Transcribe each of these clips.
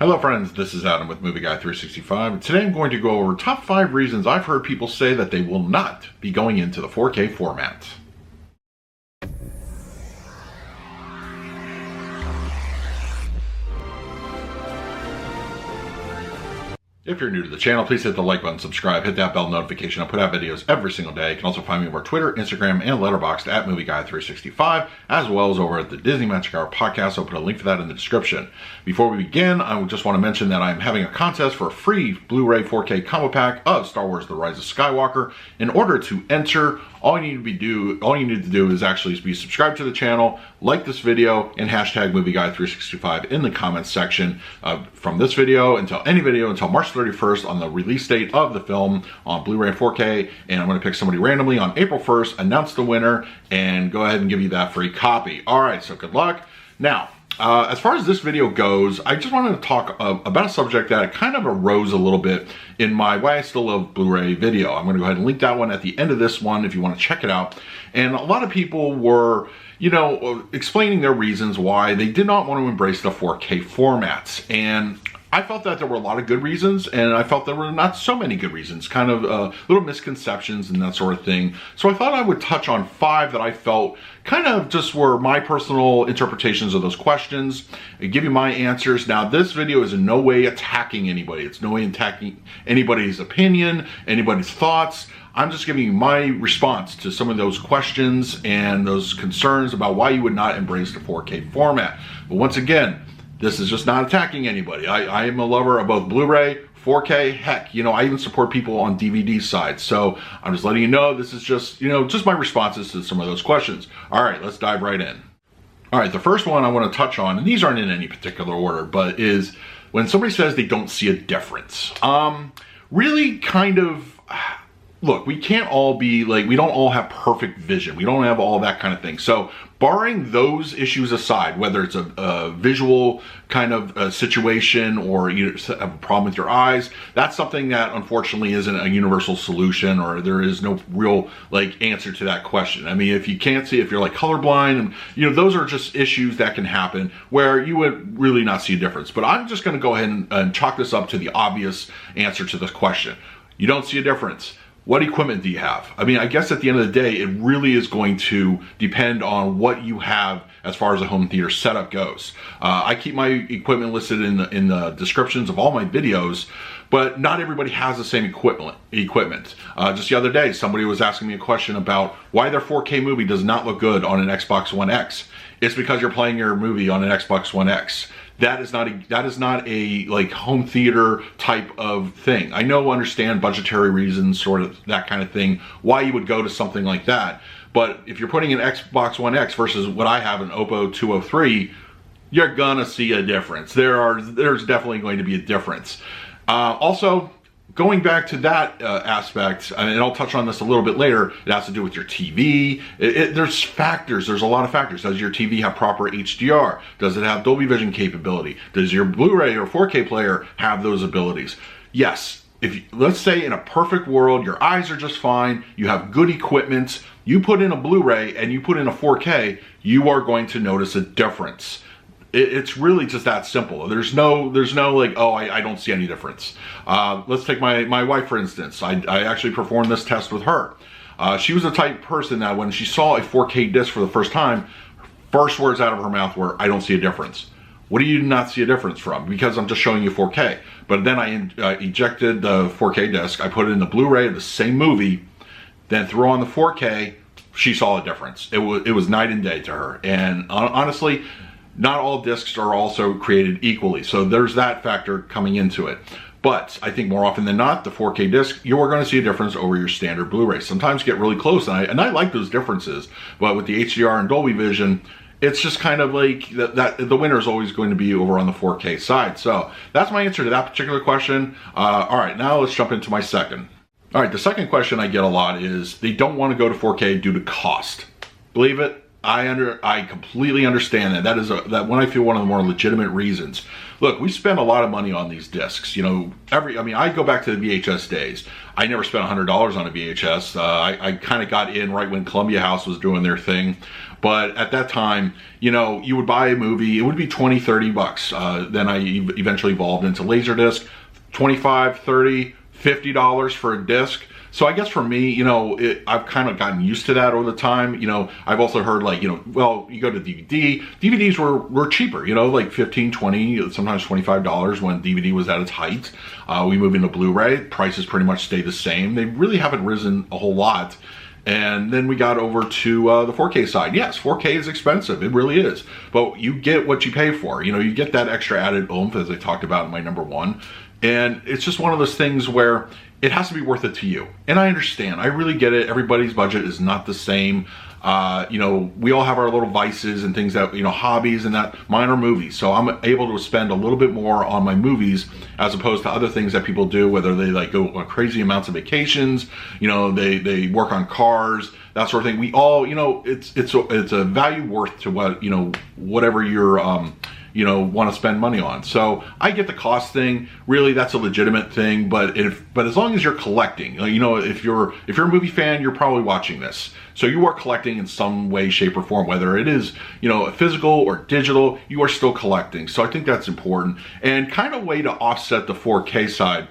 Hello friends, this is Adam with Movie Guy 365. Today I'm going to go over top 5 reasons I've heard people say that they will not be going into the 4K format. If you're new to the channel, please hit the like button, subscribe, hit that bell notification. I put out videos every single day. You can also find me over Twitter, Instagram, and Letterboxd at Movie Guy 365, as well as over at the Disney Magic Hour podcast. I'll put a link for that in the description. Before we begin, I just want to mention that I'm having a contest for a free Blu Ray 4K combo pack of Star Wars: The Rise of Skywalker. In order to enter, all you need to do is actually be subscribed to the channel, like this video, and hashtag Movie Guy 365 in the comments section from this video until any video until March 31st on the release date of the film on Blu Ray 4K. And I'm going to pick somebody randomly on April 1st, announce the winner, and go ahead and give you that free copy. All right, so good luck. Now, as far as this video goes, I just wanted to talk about a subject that kind of arose a little bit in my Why I Still Love Blu-ray video. I'm going to go ahead and link that one at the end of this one if you want to check it out. And a lot of people were, explaining their reasons why they did not want to embrace the 4K formats. And I felt that there were a lot of good reasons, and I felt there were not so many good reasons, kind of little misconceptions and that sort of thing. So I thought I would touch on 5 that I felt kind of just were my personal interpretations of those questions and give you my answers. Now, this video is in no way attacking anybody. It's no way attacking anybody's opinion, anybody's thoughts. I'm just giving you my response to some of those questions and those concerns about why you would not embrace the 4K format. But once again, this is just not attacking anybody. I am a lover of both Blu-ray, 4K, heck, I even support people on DVD side. So I'm just letting you know this is just, just my responses to some of those questions. All right, let's dive right in. All right, the first one I want to touch on, and these aren't in any particular order, but is when somebody says they don't see a difference. Really kind of, look, we can't all be like, we don't all have perfect vision. We don't have all that kind of thing. So barring those issues aside, whether it's a visual kind of a situation or you have a problem with your eyes, that's something that unfortunately isn't a universal solution, or there is no real answer to that question. I mean, if you can't see, if you're colorblind, and those are just issues that can happen where you would really not see a difference. But I'm just going to go ahead and chalk this up to the obvious answer to this question. You don't see a difference. What equipment do you have? I mean, I guess at the end of the day, it really is going to depend on what you have as far as a home theater setup goes. I keep my equipment listed in the descriptions of all my videos, but not everybody has the same equipment. Just the other day, somebody was asking me a question about why their 4K movie does not look good on an Xbox One X. It's because you're playing your movie on an Xbox One X. That is not a home theater type of thing. I understand budgetary reasons, sort of that kind of thing, why you would go to something like that. But if you're putting an Xbox One X versus what I have, an OPPO 203, you're gonna see a difference. There's definitely going to be a difference. Also, going back to that aspect, and I'll touch on this a little bit later, it has to do with your TV. There's factors, there's a lot of factors. Does your TV have proper HDR? Does it have Dolby Vision capability? Does your Blu-ray or 4K player have those abilities? Yes, let's say in a perfect world, your eyes are just fine, you have good equipment, you put in a Blu-ray and you put in a 4K, you are going to notice a difference. It's really just that simple. There's no oh, I don't see any difference. Let's take my wife, for instance. I actually performed this test with her. She was the type of person that when she saw a 4K disc for the first time, first words out of her mouth were, I don't see a difference. What do you not see a difference from? Because I'm just showing you 4K. But then I ejected the 4K disc, I put it in the Blu-ray of the same movie, then threw on the 4K, she saw a difference. It was night and day to her. And honestly, not all discs are also created equally, so there's that factor coming into it. But I think more often than not, the 4K disc, you are going to see a difference over your standard Blu-ray. Sometimes get really close, and I like those differences, but with the HDR and Dolby Vision, it's just kind of like that the winner is always going to be over on the 4K side. So that's my answer to that particular question. All right, now let's jump into my second. All right, the second question I get a lot is they don't want to go to 4K due to cost. Believe it, I completely understand that. That is that one I feel one of the more legitimate reasons. Look, we spend a lot of money on these discs. You know, I go back to the VHS days. I never spent $100 on a VHS. I kind of got in right when Columbia House was doing their thing. But at that time, you know, you would buy a movie, it would be 20, 30 bucks. Then I eventually evolved into Laserdisc, 25, 30, $50 for a disc. So I guess for me, you know, I've kind of gotten used to that over the time. You know, I've also heard like, you know, well, you go to DVD. DVDs were cheaper, you know, like 15, 20, sometimes $25 when DVD was at its height. We move into Blu Ray, prices pretty much stay the same. They really haven't risen a whole lot. And then we got over to the 4K side. Yes, 4K is expensive. It really is. But you get what you pay for. You know, you get that extra added oomph, as I talked about in my number one. And it's just one of those things where it has to be worth it to you. And I understand. I really get it. Everybody's budget is not the same. You know, we all have our little vices and things that, you know, hobbies and that. Mine are movies. So I'm able to spend a little bit more on my movies as opposed to other things that people do, whether they like go on crazy amounts of vacations, you know, they work on cars, that sort of thing. We all, you know, it's a value worth to what, you know, whatever you're, you know, want to spend money on. So I get the cost thing. Really, that's a legitimate thing. But as long as you're collecting, you know, if you're a movie fan, you're probably watching this. So you are collecting in some way, shape, or form, whether it is, you know, physical or digital, you are still collecting. So I think that's important and kind of a way to offset the 4K side.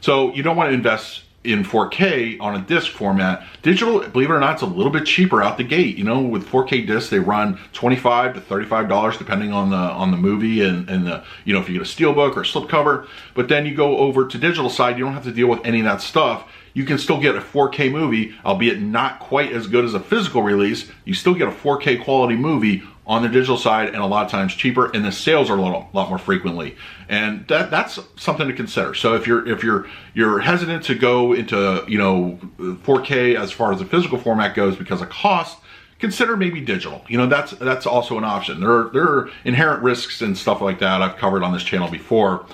So you don't want to invest in 4K on a disc format. Digital, believe it or not, it's a little bit cheaper out the gate. You know, with 4K discs, they run $25 to $35 depending on the movie and the, you know, if you get a steelbook or a slipcover. But then you go over to digital side, you don't have to deal with any of that stuff. You can still get a 4K movie, albeit not quite as good as a physical release. You still get a 4K quality movie on the digital side, and a lot of times cheaper, and the sales are a lot more frequently, and that's something to consider. So if you're hesitant to go into, you know, 4K as far as the physical format goes because of cost, consider maybe digital. You know, that's also an option. There are inherent risks and stuff like that I've covered on this channel before.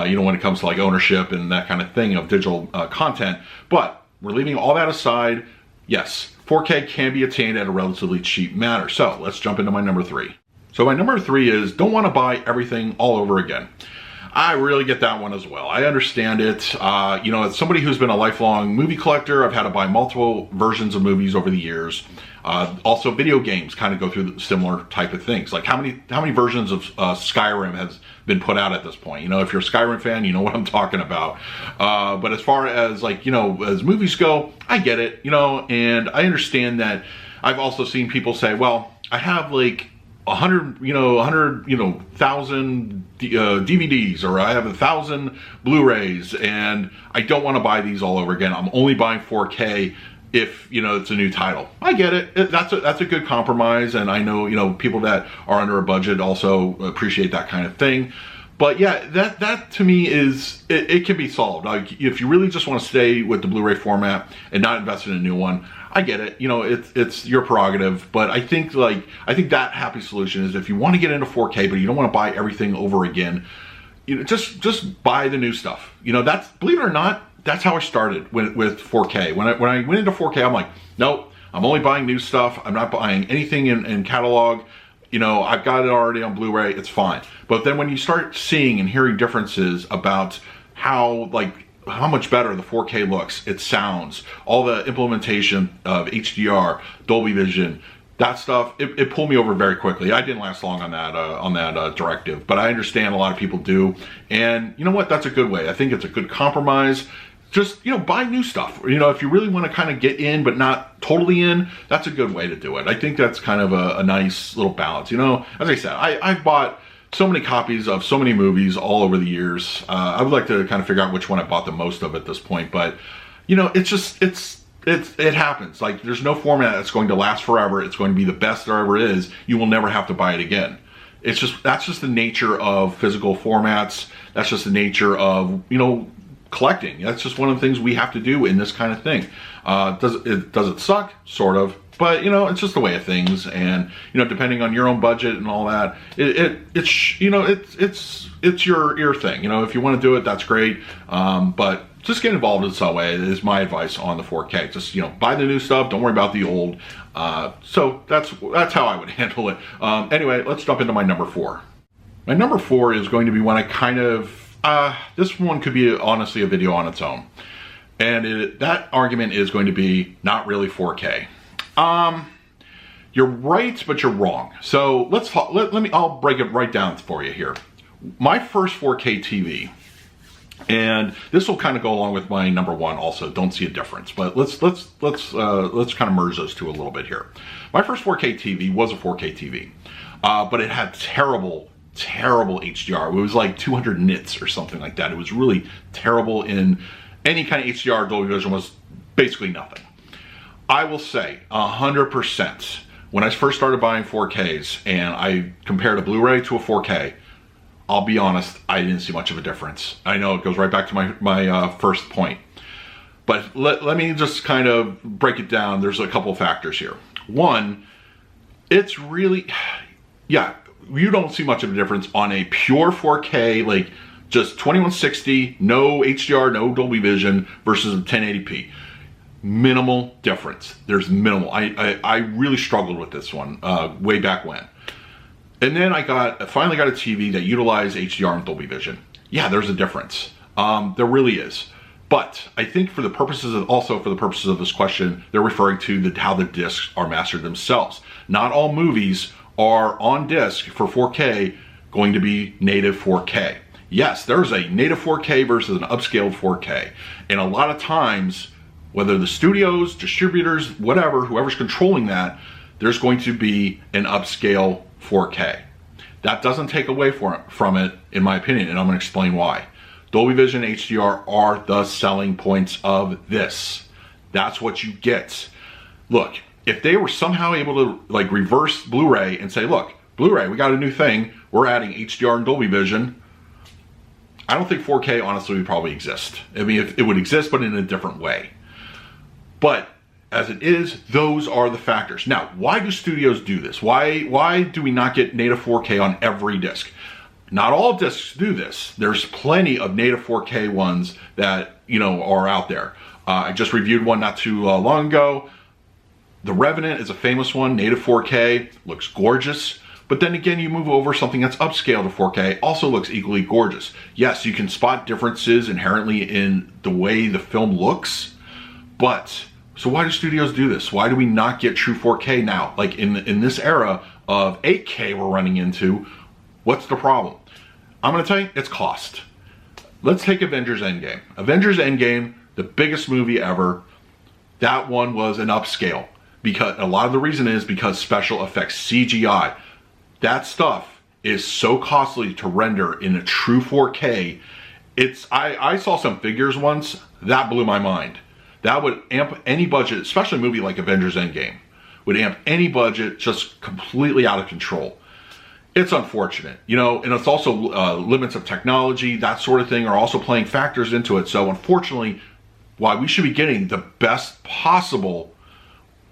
You know, when it comes to like ownership and that kind of thing of digital content. But we're leaving all that aside. Yes, 4K can be attained at a relatively cheap manner. So let's jump into my number three. So my number three is don't want to buy everything all over again. I really get that one as well. I understand it. You know, as somebody who's been a lifelong movie collector, I've had to buy multiple versions of movies over the years. Also, video games kind of go through similar type of things. Like how many versions of Skyrim has been put out at this point? You know, if you're a Skyrim fan, you know what I'm talking about. But as far as like, you know, as movies go, I get it, you know, and I understand that. I've also seen people say, well, I have like 100,000 DVDs, or I have 1,000 Blu-rays, and I don't want to buy these all over again. I'm only buying 4K if, you know, it's a new title. I get it. That's a good compromise, and I know, you know, people that are under a budget also appreciate that kind of thing. But yeah, that to me is, it can be solved. Like if you really just want to stay with the Blu-ray format and not invest in a new one, I get it. You know, it's your prerogative. But I think that happy solution is if you want to get into 4K, but you don't want to buy everything over again, you know, just buy the new stuff. You know, that's, believe it or not, that's how I started with 4K. When I went into 4K, I'm like, nope, I'm only buying new stuff. I'm not buying anything in catalog. You know, I've got it already on Blu-ray, it's fine. But then when you start seeing and hearing differences about how much better the 4K looks, it sounds, all the implementation of HDR, Dolby Vision, that stuff, it pulled me over very quickly. I didn't last long on that directive, but I understand a lot of people do. And you know what, that's a good way. I think it's a good compromise. Just, you know, buy new stuff. You know, if you really want to kind of get in but not totally in, that's a good way to do it. I think that's kind of a nice little balance. You know, as I said, I've bought so many copies of so many movies all over the years. I would like to kind of figure out which one I bought the most of at this point, but you know, it's just, it happens. Like there's no format that's going to last forever. It's going to be the best there ever is. You will never have to buy it again. It's just, that's just the nature of physical formats. That's just the nature of, you know, collecting. That's just one of the things we have to do in this kind of thing. Does it suck? Sort of. But you know, it's just the way of things, and you know, depending on your own budget and all that, it's you know, it's your thing. You know, if you want to do it, that's great. But just get involved in some way is my advice on the 4K. Just, you know, buy the new stuff. Don't worry about the old. So that's how I would handle it. Anyway, let's jump into my number 4. My number 4 is going to be one I kind of, this one could be honestly a video on its own. And that argument is going to be not really 4K. You're right, but you're wrong. So I'll break it right down for you here. My first 4K TV, and this will kind of go along with my number 1 also, don't see a difference, but let's kind of merge those two a little bit here. My first 4K TV was a 4K TV, but it had terrible HDR. It was like 200 nits or something like that. It was really terrible. In any kind of HDR, Dolby Vision was basically nothing. I will say 100%, when I first started buying 4Ks and I compared a Blu Ray to a 4K, I'll be honest, I didn't see much of a difference. I know it goes right back to my first point. But let me just kind of break it down. There's a couple of factors here. One, it's really, yeah, you don't see much of a difference on a pure 4K, like just 2160, no HDR, no Dolby Vision versus a 1080p. Minimal difference. There's minimal. I really struggled with this one way back when. And then I finally got a TV that utilized HDR and Dolby Vision. Yeah, there's a difference. There really is. But I think for the purposes of this question, they're referring to how the discs are mastered themselves. Not all movies are on disc for 4K going to be native 4K. Yes, there's a native 4K versus an upscaled 4K. And a lot of times, whether the studios, distributors, whatever, whoever's controlling that, there's going to be an upscale 4K. That doesn't take away from it, in my opinion, and I'm going to explain why. Dolby Vision and HDR are the selling points of this. That's what you get. Look, if they were somehow able to like reverse Blu Ray and say, look, Blu Ray, we got a new thing, we're adding HDR and Dolby Vision, I don't think 4K honestly would probably exist. I mean, it would exist, but in a different way. But as it is, those are the factors. Now, why do studios do this? Why do we not get native 4K on every disc? Not all discs do this. There's plenty of native 4K ones that, are out there. I just reviewed one not too long ago. The Revenant is a famous one, native 4K, looks gorgeous. But then again, you move over something that's upscaled to 4K, also looks equally gorgeous. Yes, you can spot differences inherently in the way the film looks, but so why do studios do this? Why do we not get true 4K now? Like in this era of 8K we're running into, what's the problem? I'm gonna tell you, it's cost. Let's take Avengers Endgame. Avengers Endgame, the biggest movie ever, that one was an upscale. Because a lot of the reason is because special effects, CGI. That stuff is so costly to render in a true 4K. I saw some figures once, that blew my mind. That would amp any budget, especially a movie like Avengers Endgame, would amp any budget just completely out of control. It's unfortunate, and it's also limits of technology, that sort of thing are also playing factors into it. So unfortunately, while we should be getting the best possible,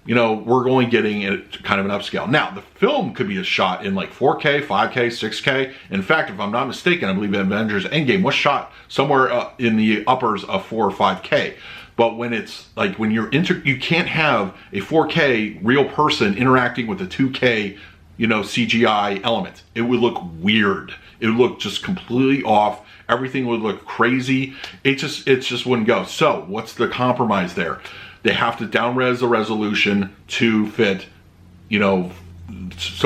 we're only getting it kind of an upscale. Now, the film could be a shot in like 4K, 5K, 6K. In fact, if I'm not mistaken, I believe Avengers Endgame was shot somewhere in the uppers of 4 or 5K. But when it's like when you can't have a 4K real person interacting with a 2K, CGI element. It would look weird. It would look just completely off. Everything would look crazy. It just wouldn't go. So what's the compromise there? They have to down-res the resolution to fit, so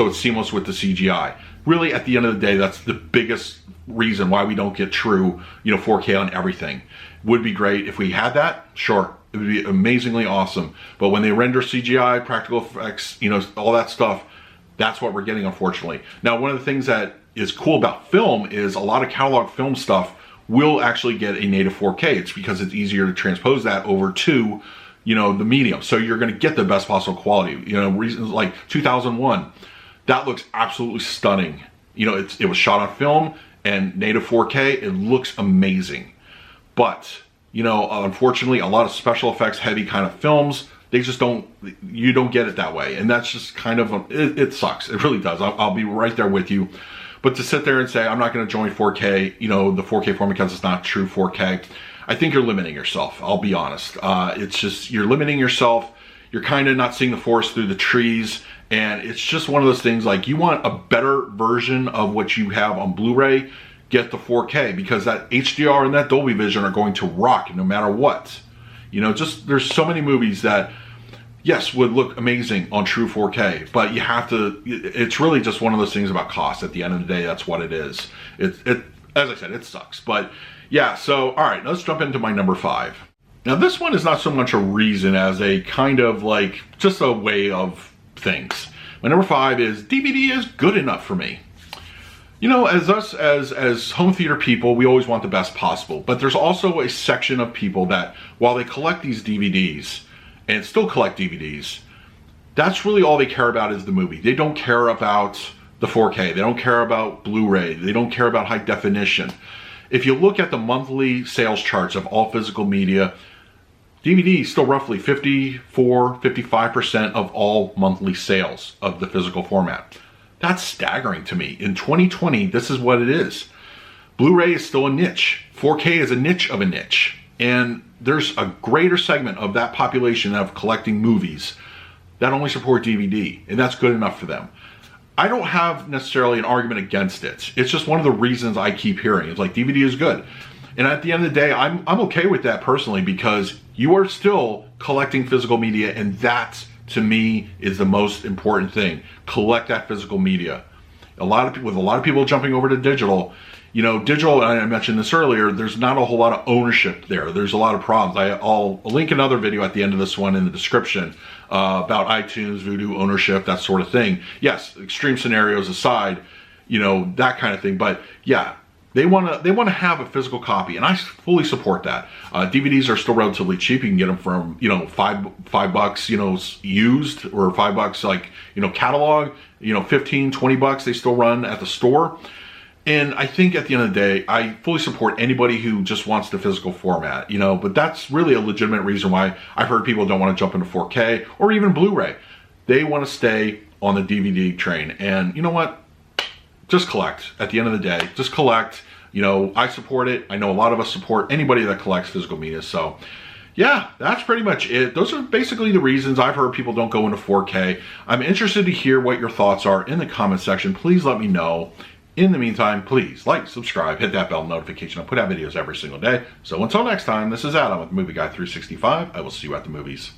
it's seamless with the CGI. Really, at the end of the day, that's the biggest reason why we don't get true, 4K on everything. Would be great if we had that, sure. It would be amazingly awesome. But when they render CGI, practical effects, all that stuff, that's what we're getting, unfortunately. Now, one of the things that is cool about film is a lot of catalog film stuff will actually get a native 4K. It's because it's easier to transpose that over to, the medium. So you're going to get the best possible quality. Reasons like 2001, that looks absolutely stunning. It was shot on film and native 4K. It looks amazing. But, unfortunately, a lot of special effects heavy kind of films, you don't get it that way. And that's just kind of, it sucks. It really does. I'll be right there with you. But to sit there and say, I'm not going to join 4K, the 4K format because it's not true 4K, I think you're limiting yourself. I'll be honest. It's just, you're limiting yourself. you're kind of not seeing the forest through the trees. And it's just one of those things, like, you want a better version of what you have on Blu-ray, get the 4K, because that HDR and that Dolby Vision are going to rock no matter what. You know, just, there's so many movies that, yes, would look amazing on true 4K, but you have to, it's really just one of those things about cost. At the end of the day, that's what it is. It as I said, it sucks. But yeah, so, all right, let's jump into my number 5. Now, this one is not so much a reason as a kind of like, just a way of things. My number 5 is DVD is good enough for me. You know, as us, as home theater people, we always want the best possible. But there's also a section of people that, while they collect these DVDs, and still collect DVDs, that's really all they care about is the movie. They don't care about the 4K. They don't care about Blu-ray. They don't care about high definition. If you look at the monthly sales charts of all physical media, DVD is still roughly 54-55% of all monthly sales of the physical format. That's staggering to me. In 2020, this is what it is. Blu-ray is still a niche. 4K is a niche of a niche. And there's a greater segment of that population of collecting movies that only support DVD, and that's good enough for them. I don't have necessarily an argument against it. It's just one of the reasons I keep hearing. It's like, DVD is good. And at the end of the day, I'm okay with that personally, because you are still collecting physical media, and that, to me, is the most important thing. Collect that physical media. With a lot of people jumping over to digital, you know, digital, and I mentioned this earlier, there's not a whole lot of ownership there. There's a lot of problems. I'll link another video at the end of this one in the description about iTunes, Vudu, ownership, that sort of thing. Yes, extreme scenarios aside, you know, that kind of thing. But yeah, they want to have a physical copy, and I fully support that. DVDs are still relatively cheap. You can get them from, you know, $5, you know, used, or $5 like, you know, catalog, you know, 15, 20 bucks they still run at the store. And I think at the end of the day, I fully support anybody who just wants the physical format, you know, but that's really a legitimate reason why I've heard people don't want to jump into 4K or even Blu-ray. They want to stay on the DVD train. And you know what? Just collect. At the end of the day, just collect. You know, I support it. I know a lot of us support anybody that collects physical media. So yeah, that's pretty much it. Those are basically the reasons I've heard people don't go into 4K. I'm interested to hear what your thoughts are in the comment section. Please let me know. In the meantime, please like, subscribe, hit that bell notification. I put out videos every single day. So until next time, this is Adam with Movie Guy 365. I will see you at the movies.